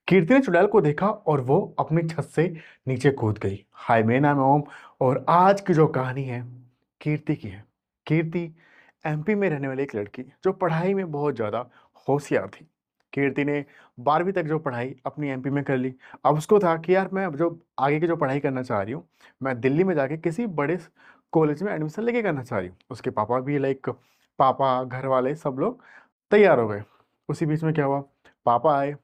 कीर्ति ने चुड़ैल को देखा और वो अपनी छत से नीचे कूद गई। हाय, मेरा नाम है ओम और आज की जो कहानी है कीर्ति की है। कीर्ति एमपी में रहने वाली एक लड़की जो पढ़ाई में बहुत ज़्यादा होशियार थी। कीर्ति ने 12वीं तक जो पढ़ाई अपनी एमपी में कर ली। अब उसको था कि यार मैं अब जो आगे की जो पढ़ाई करना चाह रही हूँ, मैं दिल्ली में जाके किसी बड़े कॉलेज में एडमिशन लेके करना चाह रही हूँ। उसके पापा भी पापा घर वाले सब लोग तैयार हो गए। उसी बीच में क्या हुआ, पापा आए,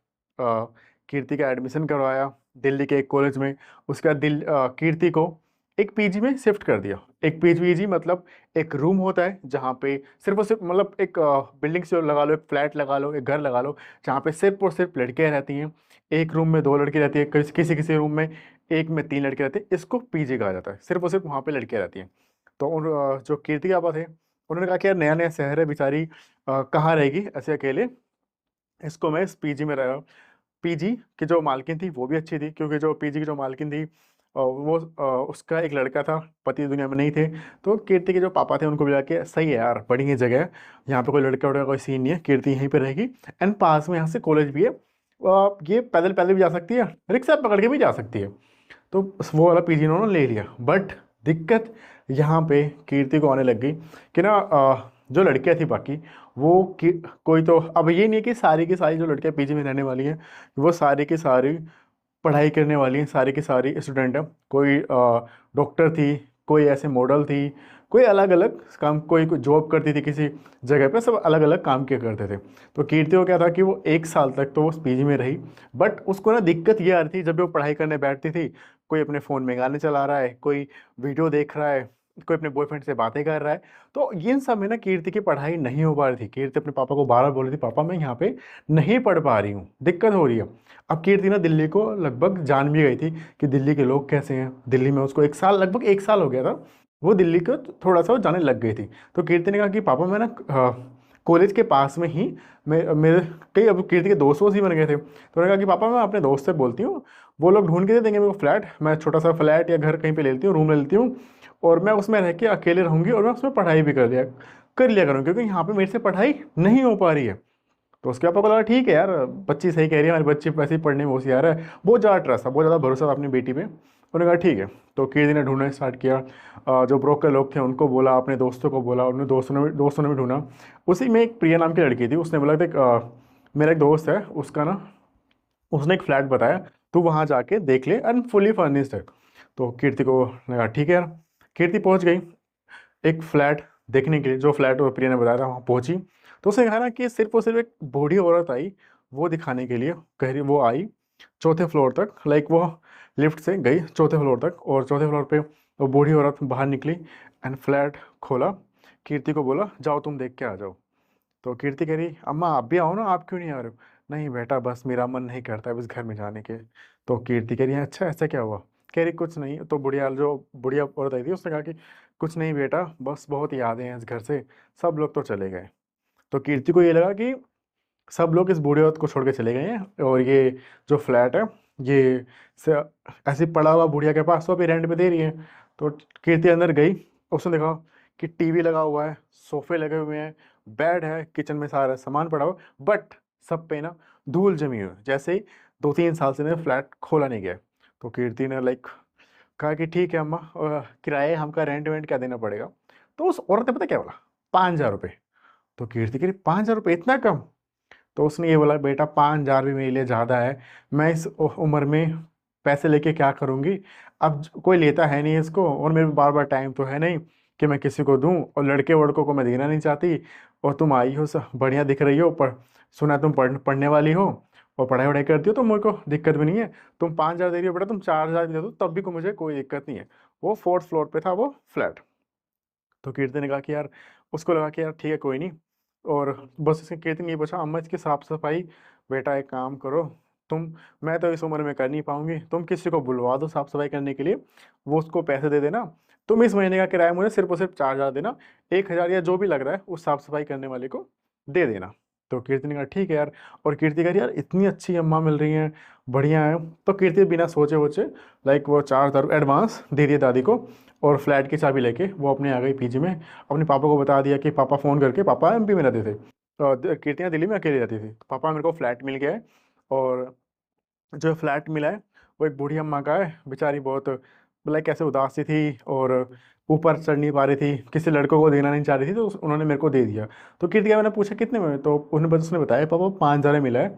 कीर्ति का एडमिशन करवाया दिल्ली के एक कॉलेज में। उसके बाद कीर्ति को एक पीजी में शिफ्ट कर दिया। एक पीजी मतलब एक रूम होता है जहाँ पे सिर्फ और सिर्फ मतलब एक बिल्डिंग से लगा लो, एक फ्लैट लगा लो, एक घर लगा लो, जहाँ पे सिर्फ और सिर्फ लड़कियाँ रहती हैं। एक रूम में 2 लड़की रहती है, किसी किसी रूम में एक में 3 लड़के रहते हैं। इसको पीजी कहा जाता है। सिर्फ और सिर्फ वहाँ पे लड़कियाँ रहती हैं। तो जो कीर्ति के पापा थे, उन्होंने कहा कि यार नया नया शहर है, बेचारी कहाँ रहेगी ऐसे अकेले, इसको मैं इस पीजी में रह पीजी की जो मालकिन थी वो भी अच्छी थी, क्योंकि जो पीजी की जो मालकिन थी उसका एक लड़का था, पति दुनिया में नहीं थे। तो कीर्ति के जो पापा थे उनको भी के सही है यार, बढ़िया जगह है, यहाँ पे कोई लड़का वड़का कोई सीन नहीं है, कीर्ति यहीं पे रहेगी। एंड पास में यहाँ से कॉलेज भी है, ये पैदल पैदल भी जा सकती है, रिक्शा पकड़ के भी जा सकती है। तो वो वाला पीजी इन्होंने ले लिया। बट दिक्कत यहाँ पे कीर्ति को आने लग गई कि ना जो लड़कियाँ थी बाकी वो कोई तो अब ये नहीं है कि सारी की सारी जो लड़कियाँ पीजी में रहने वाली हैं वो सारी की सारी पढ़ाई करने वाली हैं, सारी की सारी स्टूडेंट हैं। कोई डॉक्टर थी, कोई ऐसे मॉडल थी, कोई अलग अलग काम, कोई कोई जॉब करती थी किसी जगह पे, सब अलग अलग काम किया करते थे। तो कीर्ति को क्या था कि वो 1 साल तक तो वो पीजी में रही। बट उसको ना दिक्कत ये आ रही थी, जब वो पढ़ाई करने बैठती थी कोई अपने फ़ोन में गाने चला रहा है, कोई वीडियो देख रहा है, कोई अपने बॉयफ्रेंड से बातें कर रहा है। तो इन सब में ना कीर्ति की पढ़ाई नहीं हो पा रही थी। कीर्ति अपने पापा को बार बार बोल रही थी, पापा मैं यहाँ पे नहीं पढ़ पा रही हूँ, दिक्कत हो रही है। अब कीर्ति ना दिल्ली को लगभग जान भी गई थी कि दिल्ली के लोग कैसे हैं। दिल्ली में उसको 1 साल, लगभग 1 साल हो गया था, वो दिल्ली को थोड़ा सा वो जाने लग गई थी। तो कीर्ति ने कहा कि पापा मैं ना कॉलेज के पास में ही मेरे कई अब कीर्ति के दोस्त वोस्त ही बन गए थे। तो उन्होंने कहा कि पापा मैं अपने दोस्त से बोलती हूँ, वो लोग ढूंढ के दे देंगे मेरे को फ्लैट, मैं छोटा सा फ्लैट या घर कहीं पे ले लेती हूँ, रूम ले लेती हूँ, और मैं उसमें रह के अकेले रहूँगी और मैं उसमें पढ़ाई भी कर लिया करूँ, क्योंकि यहाँ पे मेरे से पढ़ाई नहीं हो पा रही है। तो उसके पापा को लगा ठीक है यार, बच्ची सही कह रही है, हमारी बच्ची वैसे ही पढ़ने में होशियार है, बहुत ज़्यादा ट्रस्ट था, बहुत ज़्यादा भरोसा था अपनी बेटी पे। उन्होंने कहा ठीक है। तो कीर्ति ने ढूंढना स्टार्ट किया। जो ब्रोकर लोग थे उनको बोला, अपने दोस्तों को बोला, उन्होंने दोस्तों ने भी ढूंढा। उसी में एक प्रिया नाम की लड़की थी, उसने बोला देख मेरा एक दोस्त है, उसका ना उसने एक फ्लैट बताया, तू वहाँ जाके देख ले एंड फुली फर्निश्ड है। तो कीर्ति को लगा ठीक है यार। कीर्ति पहुँच गई एक फ्लैट देखने के लिए, जो फ्लैट वो प्रिया ने बताया था, वहाँ पहुंची। तो उसने कहा ना कि सिर्फ और सिर्फ एक बूढ़ी औरत आई वो दिखाने के लिए, कह रही वो आई 4थे फ्लोर तक, लाइक वो लिफ्ट से गई 4थे फ्लोर तक, और 4थे फ्लोर पे वो बूढ़ी औरत बाहर निकली एंड फ्लैट खोला। कीर्ति को बोला जाओ तुम देख के आ जाओ। तो कीर्ति कह रही अम्मा आप भी आओ ना, आप क्यों नहीं आ रहे हो? नहीं बेटा बस मेरा मन नहीं करता है बस घर में जाने के। तो कीर्ति कह रही है अच्छा ऐसा क्या हुआ? कह रही कुछ नहीं। तो बुढ़िया औरत आई थी, उसने कहा कि कुछ नहीं बेटा, बस बहुत यादें हैं इस घर से, सब लोग तो चले गए। तो कीर्ति को ये लगा कि सब लोग इस बूढ़ी औरत को छोड़ के चले गए हैं, और ये जो फ्लैट है ये ऐसे ही पड़ा हुआ बुढ़िया के पास, तो अभी रेंट पे दे रही है। तो कीर्ति अंदर गई, उसने देखा कि टीवी लगा हुआ है, सोफे लगे हुए हैं, बेड है, किचन में सारा सामान पड़ा हुआ, बट सब पे ना धूल जमी हुई है, जैसे ही 2-3 साल से ना फ्लैट खोला नहीं गया। तो कीर्ति ने लाइक कहा कि ठीक है अम्मा, किराए हमका रेंट वेंट क्या देना पड़ेगा? तो उस औरत ने पता क्या बोला, 5,000 रुपये। तो कीर्ति कह रही 5,000 रुपये इतना कम? तो उसने ये बोला बेटा 5,000 भी मेरे लिए ज़्यादा है, मैं इस उम्र में पैसे लेके क्या करूँगी? अब कोई लेता है नहीं इसको, और मेरे बार बार टाइम तो है नहीं कि मैं किसी को दूँ, और लड़के वड़कों को मैं देना नहीं चाहती। और तुम आई हो सब बढ़िया दिख रही हो, सुना तुम पढ़ने वाली हो और पढ़ाई वढ़ाई करती हो, तो मेरे को दिक्कत भी नहीं है। तुम 5,000 दे रही हो बेटा, तुम 4,000 भी दे दो तब भी को मुझे कोई दिक्कत नहीं है। वो 4th फ्लोर पे था वो फ्लैट। तो कीर्ति ने कहा कि यार, उसको लगा कि यार ठीक है कोई नहीं। और बस इसके कीर्ति ने ये पूछा अम्मा इसकी साफ सफाई, बेटा एक काम करो तुम, मैं तो इस उम्र में कर नहीं पाऊंगी, तुम किसी को बुलवा दो साफ सफाई करने के लिए, वो उसको पैसे दे देना, तुम इस महीने का किराया मुझे सिर्फ और सिर्फ 4,000 देना, 1,000 या जो भी लग रहा है उस साफ सफाई करने वाले को दे देना। तो कीर्ति ने कहा ठीक है यार। और कीर्ति कह रही यार इतनी अच्छी अम्मा मिल रही हैं, बढ़िया है। तो कीर्ति बिना सोचे वोचे लाइक वो 4,000 एडवांस दे दिए दादी को, और फ्लैट की चाबी लेके वो अपने आ गई पीजी में। अपने पापा को बता दिया कि पापा फ़ोन करके, पापा एमपी में रहते थे, कीर्तियाँ दिल्ली में अकेले रहती थी, तो पापा मेरे को फ्लैट मिल गया है, और जो फ्लैट मिला है वो एक बूढ़ी अम्मा का है, बेचारी बहुत लाइक कैसे उदास सी थी और ऊपर चढ़ नहीं पा रही थी, किसी लड़कों को देना नहीं चाह रही थी, तो उन्होंने मेरे को दे दिया। तो कीर्तिका मैंने पूछा कितने में, तो उन्हें बस उसने बताया पापा 5,000 में मिला है।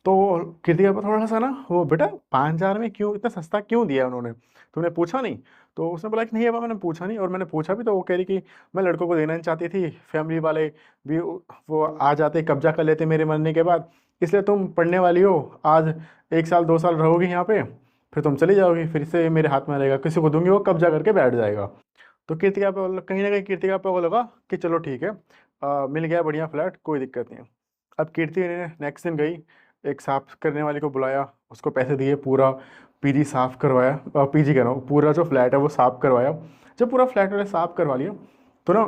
तो कीर्तिका पर थोड़ा सा ना वो, बेटा 5,000 में क्यों इतना सस्ता क्यों दिया उन्होंने, तुमने पूछा नहीं? तो उसने बोला कि नहीं पापा मैंने पूछा नहीं, और मैंने पूछा भी तो वो कह रही कि मैं लड़कों को देना नहीं चाहती थी, फैमिली वाले भी वो आ जाते कब्जा कर लेते मेरे मरने के बाद, इसलिए तुम पढ़ने वाली हो, आज 1 साल 2 साल रहोगी यहाँ पे, फिर तुम चली जाओगी, फिर से मेरे हाथ में रहेगा, किसी को दूंगी वो कब्जा करके बैठ जाएगा। तो कीर्तिका पे कहीं ना कहीं कीर्तिका पे वो लगा कि चलो ठीक है, मिल गया बढ़िया फ्लैट, कोई दिक्कत नहीं है। अब कीर्ति ने नेक्स्ट दिन गई, एक साफ करने वाले को बुलाया, उसको पैसे दिए, पूरा पीजी साफ करवाया, पीजी कह रहा हूँ, पूरा जो फ्लैट है वो साफ करवाया। जब पूरा फ्लैट वाले साफ करवा लिया तो ना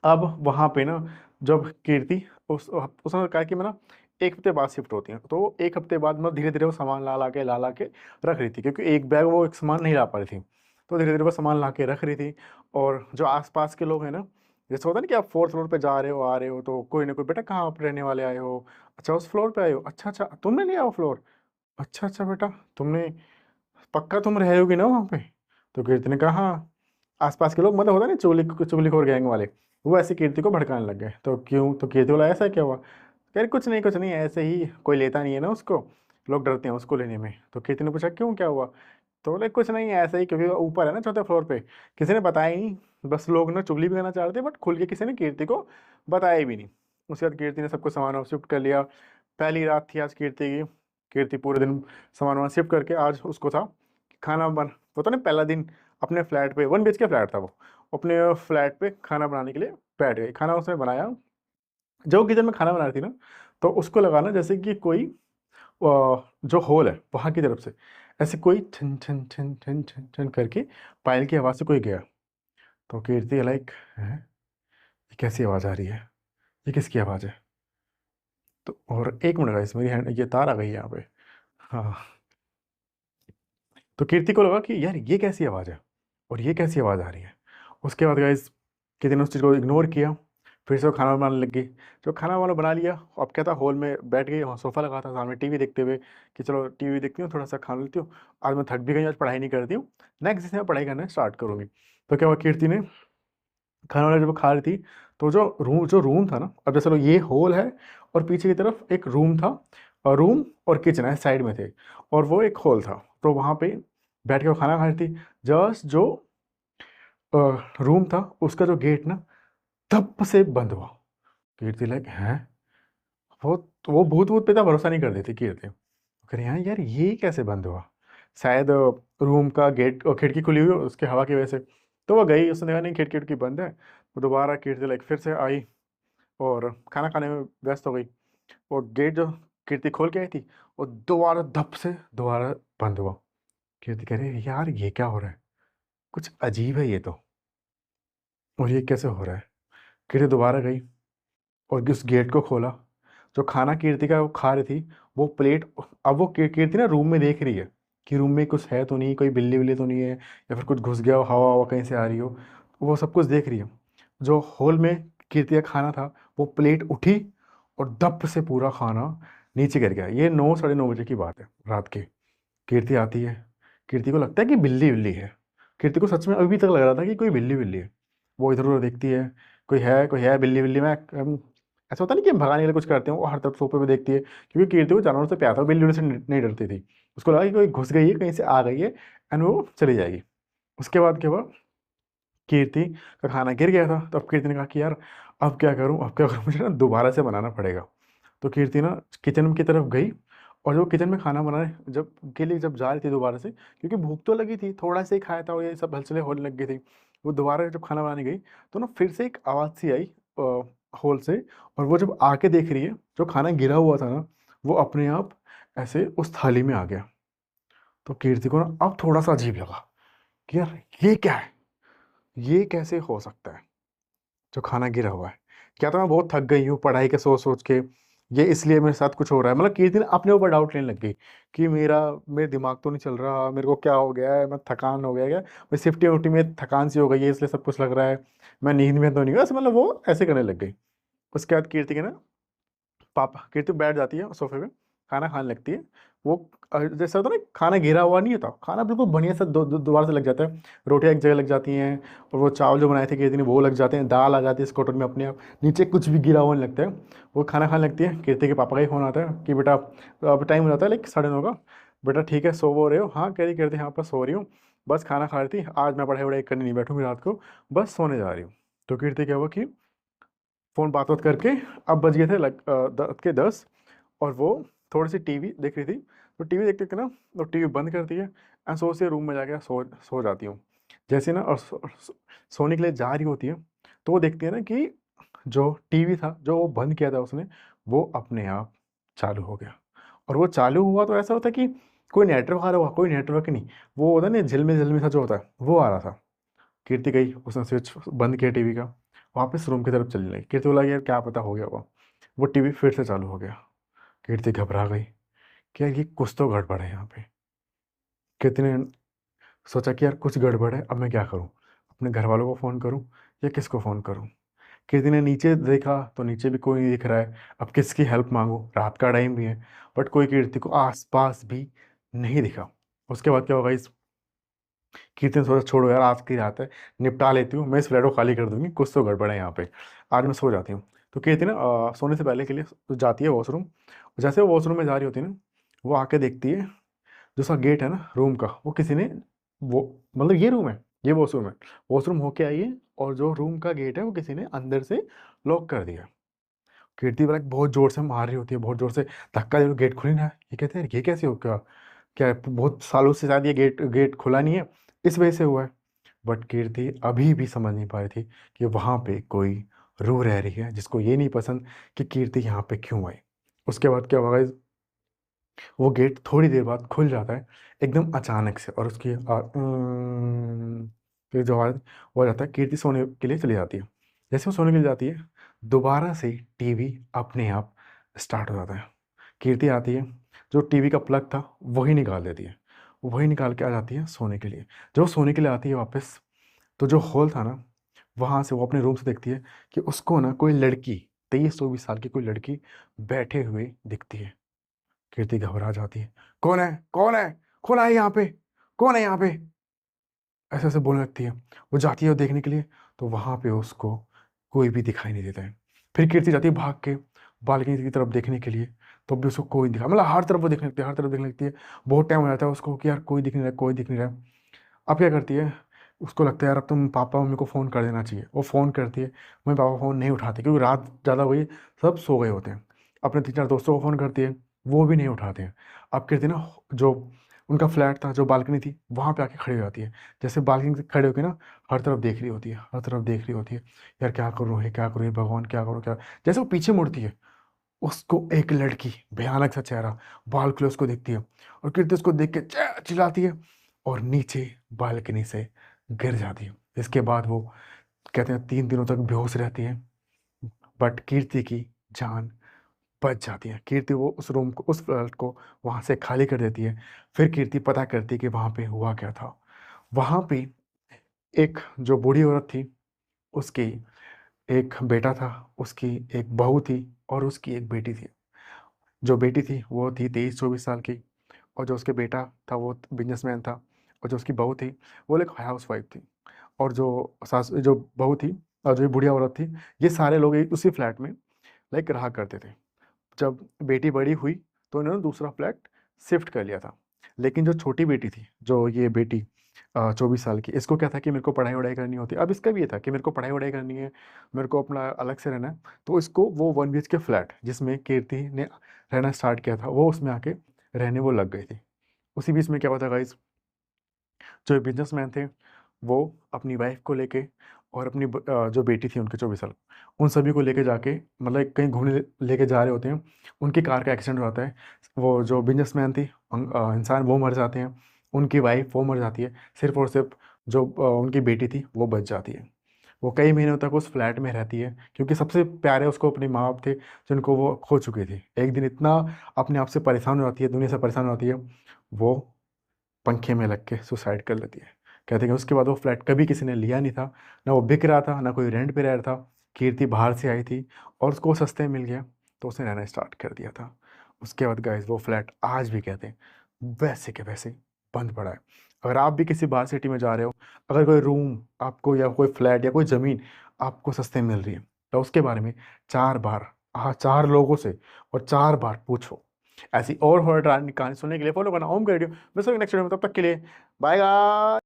अब वहाँ पे ना जब कीर्ति उसने कहा कि मैं ना 1 हफ्ते बाद शिफ्ट होती हैं, तो 1 हफ्ते बाद मैं धीरे धीरे वो सामान ला ला के रख रही थी, क्योंकि एक बैग वो एक सामान नहीं ला पा रही थी, तो धीरे धीरे वो सामान ला के रख रही थी। और जो आसपास के लोग हैं ना, जैसे होता है ना कि आप 4th फ्लोर पे जा रहे हो आ रहे हो, तो कोई ना कोई, बेटा कहाँ आप रहने वाले आए हो, अच्छा उस फ्लोर पे आए हो, अच्छा अच्छा तुमने लिया वो फ्लोर, अच्छा अच्छा बेटा तुमने, पक्का तुम रहे होगी ना वहाँ पे? तो कीर्ति ने कहा हाँ। आसपास के लोग, मतलब होता है ना चुगलीखोर गैंग वाले, वो ऐसे कीर्ति को भड़काने लग गए। तो क्यों, तो कीर्ति बोला ऐसा क्या हुआ, कह रही कुछ नहीं ऐसे ही, कोई लेता नहीं है ना उसको, लोग डरते हैं उसको लेने में। तो कीर्ति ने पूछा क्यों क्या हुआ, तो बोले कुछ नहीं ऐसे ही, क्योंकि वो ऊपर है ना 4थे फ्लोर पे, किसी ने बताया ही नहीं, बस लोग ना चुगली भी करना चाह रहे थे, बट खुल के किसी ने कीर्ति को बताया भी नहीं। उसके बाद कीर्ति ने सबको सामान शिफ्ट कर लिया। पहली रात थी आज कीर्ति की। कीर्ति पूरे दिन सामान वामान शिफ्ट करके, आज उसको था खाना बन, होता ना पहला दिन अपने फ्लैट पे, 1 BHK फ्लैट था वो, अपने फ्लैट पे खाना बनाने के लिए बैठ गई। खाना उसने बनाया, जब वो किचन में खाना बना रही थी ना, तो उसको लगा ना जैसे कि कोई जो होल है वहाँ की तरफ से ऐसे कोई छन छन छन छन छन छन करके पायल की आवाज़ से कोई गया। तो कीर्ति लाइक है, ये कैसी आवाज़ आ रही है, ये किसकी आवाज़ है? तो और 1 मिनट गाइस, मेरी हैंड ये तार आ गई है यहाँ पे। हाँ। तो कीर्ति को लगा कि यार ये कैसी आवाज़ है और ये कैसी आवाज़ आ रही है। उसके बाद गाइस किसी ने उस चीज़ को इग्नोर किया, फिर से वो खाना बनाने लग गई। जो खाना वाना बना लिया, अब क्या था, हॉल में बैठ गई, वहाँ सोफ़ा लगा था सामने, टीवी देखते हुए कि चलो टीवी देखती हूँ, थोड़ा सा खा लेती हूँ, आज मैं थक भी गई, आज पढ़ाई नहीं करती हूँ, नेक्स्ट दिन मैं पढ़ाई करना स्टार्ट करूँगी। तो क्या हुआ, कीर्ति ने खाना वाना जब वो खा रही थी, तो जो रूम था ना, अब जैसे लो ये हॉल है और पीछे की तरफ एक रूम था, और रूम और किचन है साइड में थे, और वो एक हॉल था। तो वहाँ पे बैठ के वो खाना खा रही थी। जस्ट जो रूम था उसका जो गेट ना धप से बंद हुआ। कीर्ति लाइक हैं, वो भूत भूत पे तो भरोसा नहीं कर देती कीर्ति, कह रही हाँ यार ये कैसे बंद हुआ, शायद रूम का गेट और खिड़की खुली हुई हो उसके हवा की वजह से। तो वो गई, उसने देखा नहीं खिड़की उड़की बंद है, वो दोबारा कीर्ति लाइक फिर से आई और खाना खाने में व्यस्त हो गई। और गेट जो कीर्ति खोल के आई थी, वो दोबारा धप से दोबारा बंद हुआ। कीर्ति कह रही यार ये क्या हो रहा है, कुछ अजीब है ये तो, और ये कैसे हो रहा है। कीर्ति दोबारा गई और उस गेट को खोला। जो खाना कीर्ति का वो खा रही थी, वो प्लेट, अब वो कीर्ति ना रूम में देख रही है कि रूम में कुछ है तो नहीं, कोई बिल्ली विल्ली तो नहीं है, या फिर कुछ घुस गया हो, हवा हवा कहीं से आ रही हो, वो सब कुछ देख रही है। जो हॉल में कीर्ति का खाना था, वो प्लेट उठी और दप से पूरा खाना नीचे गिर गया। ये 9 साढ़े 9 बजे की बात है रात की। कीर्ति आती है, कीर्ति को लगता है कि बिल्ली बिल्ली है, कीर्ति को सच में अभी तक लग रहा था कि कोई बिल्ली बिल्ली है। वो इधर उधर देखती है, कोई है बिल्ली बिल्ली में, ऐसा होता नहीं कि हम भगाने के लिए कुछ करते हैं, वो हर तरफ सोफे पे देखती है, क्योंकि कीर्ति को जानवरों से प्यार था, बिल्ली उल्ली से नहीं डरती थी। उसको लगा कि कोई घुस गई है, कहीं से आ गई है, एंड वो चली जाएगी। उसके बाद क्या हुआ, कीर्ति का खाना गिर गया था, तो अब कीर्ति ने कहा कि यार अब क्या करूँ, मुझे ना दोबारा से बनाना पड़ेगा। तो कीर्ति ना किचन की तरफ गई, और जो किचन में खाना बनाने जब जा रही थी दोबारा से, क्योंकि भूख तो लगी थी, थोड़ा सा ही खाया था और ये सब हलचलें होने लग गई थी, वो दोबारा जब खाना बनाने गई, तो ना फिर से एक आवाज़ सी आई होल से, और वो जब आके देख रही है, जो खाना गिरा हुआ था ना, वो अपने आप ऐसे उस थाली में आ गया। तो कीर्ति को ना अब थोड़ा सा अजीब लगा कि यार ये क्या है, ये कैसे हो सकता है जो खाना गिरा हुआ है। क्या तो मैं बहुत थक गई हूँ पढ़ाई के सोच सोच के, ये इसलिए मेरे साथ कुछ हो रहा है, मतलब कीर्ति ने अपने ऊपर डाउट लेने लग गई कि मेरे दिमाग तो नहीं चल रहा, मेरे को क्या हो गया है, मैं थकान हो गया क्या, मैं शिफ्टी उफ्टी में थकान सी हो गई है इसलिए सब कुछ लग रहा है, मैं नींद में तो नहीं हूँ, ऐसे मतलब वो ऐसे करने लग गई। उसके बाद कीर्ति के ना पापा, कीर्ति बैठ जाती है सोफे पे, खाना खाने लगती है। वो जैसा होता है ना, खाना गिरा हुआ नहीं होता, खाना बिल्कुल बढ़िया से दोबारा से लग जाता है। रोटियां एक जगह लग जाती हैं, और वो चावल जो बनाए थे कीर्ति ने वो लग जाते हैं, दाल आ जाती है इस कटोरी में अपने आप, नीचे कुछ भी गिरा हुआ नहीं लगता है। वो खाना खाने लगती है। कीर्ति के पापा का ही फ़ोन आता है कि बेटा अब टाइम हो जाता है, लाइक 9:30 का। बेटा ठीक है, सो वो रहे हो? हाँ कह रही कीर्ति, हाँ पर सो रही हूँ, बस खाना खा रही थी, आज मैं पढ़ाई वढ़ाई करने नहीं बैठूंगी रात को, बस सोने जा रही हूँ। तो कीर्ति क्या हुआ कि फ़ोन बात बात करके अब बज गए थे लग 10 और वो थोड़ी सी टीवी देख रही थी। तो टीवी देखते देखते ना वो टीवी बंद करती है एंड सोचती है रूम में जाके सो जाती हूँ। जैसे ना और सोने के लिए जा रही होती है, तो वो देखती है ना कि जो टीवी था जो वो बंद किया था उसने, वो अपने आप चालू हो गया। और वो चालू हुआ तो ऐसा होता है कि कोई नेटवर्क आ रहा हुआ, कोई नेटवर्क नहीं, वो होता है ना झिलमिल झिलमिल सा जो होता है वो आ रहा था। कीर्ति गई, उसने स्विच बंद किया टीवी का, वापस रूम की तरफ चलने लगी। कीर्ति बोला यार क्या पता हो गया होगा, वो टीवी फिर से चालू हो गया। कीर्ति घबरा गई कि यार ये कुछ तो गड़बड़ है यहाँ पे। कीर्ति ने सोचा कि यार कुछ गड़बड़ है, अब मैं क्या करूँ, अपने घर वालों को फ़ोन करूँ या किसको फ़ोन करूँ। कीर्ति ने नीचे देखा तो नीचे भी कोई नहीं दिख रहा है, अब किसकी हेल्प मांगूँ, रात का टाइम भी है, बट कोई कीर्ति को आसपास भी नहीं दिखा। उसके बाद क्या होगा इस कीर्ति ने सोचा छोड़ो यार आज की रात है, निपटा लेती हूँ, मैं इस फ्लैट को खाली कर दूंगी, कुछ तो गड़बड़ है यहाँ पे, आज मैं सो जाती हूँ। तो कीर्ति ना सोने से पहले के लिए जाती है वॉशरूम। जैसे वो वॉशरूम में जा रही होती है ना, वो आके देखती है जो उसका गेट है ना रूम का, वो किसी ने वो मतलब ये रूम है, ये वॉशरूम है, वॉशरूम होके आई है और जो रूम का गेट है वो किसी ने अंदर से लॉक कर दिया। कीर्ति वाला बहुत जोर से मार रही होती है, बहुत जोर से धक्का दे, गेट खुल नहीं रहा है। ये कहते हैं ये कैसे हो गया, क्या बहुत सालों से शायद ये गेट गेट खुला नहीं है, इस वजह से हुआ है। बट कीर्ति अभी भी समझ नहीं पा रही थी कि वहाँ पे कोई रूह रह रही है जिसको ये नहीं पसंद कि कीर्ति यहाँ पे क्यों आई। उसके बाद क्या होगा, वो गेट थोड़ी देर बाद खुल जाता है एकदम अचानक से, और उसकी फिर जो आवाज़ वो आ जाता है, कीर्ति सोने के लिए चली जाती है। जैसे वो सोने के लिए जाती है, दोबारा से टीवी अपने आप स्टार्ट हो जाता है। कीर्ति आती है, जो टीवी का प्लग था वही निकाल देती है, वही निकाल के आ जाती है सोने के लिए। जब वो सोने के लिए आती है वापस, तो जो हॉल था ना, वहाँ से वो अपने रूम से देखती है कि उसको ना कोई लड़की, 23-24 साल की कोई लड़की बैठे हुए दिखती है। कीर्ति घबरा जाती है, कौन है, कौन है, कौन है यहाँ पे, कौन है यहाँ पे, ऐसे ऐसे बोलने लगती है। वो जाती है देखने के लिए, तो वहाँ पे उसको कोई भी दिखाई नहीं देता है। फिर कीर्ति जाती है भाग के बालकनी की तरफ देखने के लिए, तो भी उसको कोई नहीं दिखा, मतलब हर तरफ वो देखने लगती है, हर तरफ देखने लगती है। बहुत टाइम हो जाता है उसको कि यार कोई दिख नहीं रहा, कोई दिख नहीं रहा। अब क्या करती है, उसको लगता है यार अब तुम पापा मम्मी को फ़ोन कर देना चाहिए। वो फ़ोन करती है, मम्मी पापा फ़ोन नहीं उठाते क्योंकि रात ज़्यादा हुई, सब सो गए होते हैं। अपने 3-4 दोस्तों को फ़ोन करती है, वो भी नहीं उठाते हैं। अब कहती है ना, जो उनका फ्लैट था, जो बालकनी थी, वहाँ पे आके खड़ी हो जाती है। जैसे बालकनी से खड़े होकर ना हर तरफ देख रही होती है, हर तरफ देख रही होती है, यार क्या करूँ है, क्या करूँ हे भगवान, क्या करूँ क्या। जैसे वो पीछे मुड़ती है, उसको एक लड़की, भयानक सा चेहरा, बाल खुले उसको दिखती है, और कीर्ति उसको देख के चिल्लाती है और नीचे बालकनी से गिर जाती है। इसके बाद वो कहते हैं 3 दिनों तक बेहोश रहती है, बट कीर्ति की जान बच जाती है। कीर्ति वो उस रूम को, उस फ्लैट को वहाँ से खाली कर देती है। फिर कीर्ति पता करती है कि वहाँ पे हुआ क्या था। वहाँ पे एक जो बूढ़ी औरत थी, उसकी एक बेटा था, उसकी एक बहू थी और उसकी एक बेटी थी। जो बेटी थी वो थी 23-24 साल की, और जो उसके बेटा था वो बिजनेसमैन था, और जो उसकी बहू थी वो एक हाउस वाइफ थी। और जो सास जो बहू थी और जो ये बुढ़िया औरत थी, ये सारे लोग उसी फ्लैट में लाइक रहा करते थे। जब बेटी बड़ी हुई तो इन्होंने दूसरा फ्लैट शिफ्ट कर लिया था। लेकिन जो छोटी बेटी थी, जो ये बेटी 24 साल की, इसको क्या था कि मेरे को पढ़ाई वढ़ाई करनी होती, अब इसका भी ये था कि मेरे को पढ़ाई वढ़ाई करनी है, मेरे को अपना अलग से रहना है। तो इसको वो 1 BHK फ्लैट जिसमें कीर्ति ने रहना स्टार्ट किया था, वो उसमें आके रहने वो लग गई थी। उसी बीच में क्या हुआ था गाइस, जो बिजनेसमैन थे वो अपनी वाइफ को लेके और अपनी जो बेटी थी उनके 24 साल, उन सभी को लेके जाके मतलब कहीं घूमने लेके जा रहे होते हैं। उनकी कार का एक्सीडेंट हो जाता है। वो जो बिजनेसमैन थी इंसान, वो मर जाते हैं। उनकी वाइफ वो मर जाती है। सिर्फ और सिर्फ जो उनकी बेटी थी वो बच जाती है। वो कई महीनों तक उस फ्लैट में रहती है क्योंकि सबसे प्यारे उसको अपने माँ बाप थे जिनको वो खो चुकी थी। एक दिन इतना अपने आप से परेशान हो जाती है, दुनिया से परेशान हो जाती है, वो पंखे में लग के सुसाइड कर लेती है। कहते हैं कि उसके बाद वो फ्लैट कभी किसी ने लिया नहीं था, ना वो बिक रहा था, ना कोई रेंट पे रह रहा था। कीर्ति बाहर से आई थी और उसको सस्ते में मिल गया, तो उसने रहना स्टार्ट कर दिया था। उसके बाद गाइस वो फ्लैट आज भी कहते हैं वैसे के वैसे ही बंद पड़ा है। अगर आप भी किसी बाहर सिटी में जा रहे हो, अगर कोई रूम आपको या कोई फ्लैट या कोई ज़मीन आपको सस्ते मिल रही है, तो उसके बारे में 4 बार, हाँ 4 लोगों से और 4 बार पूछो। ऐसी और हॉरर कहानी सुनने के लिए फॉलो करना ओम का रेडियो। मिलते हैं नेक्स्ट वीडियो में, तब तक के लिए बाय गाइस।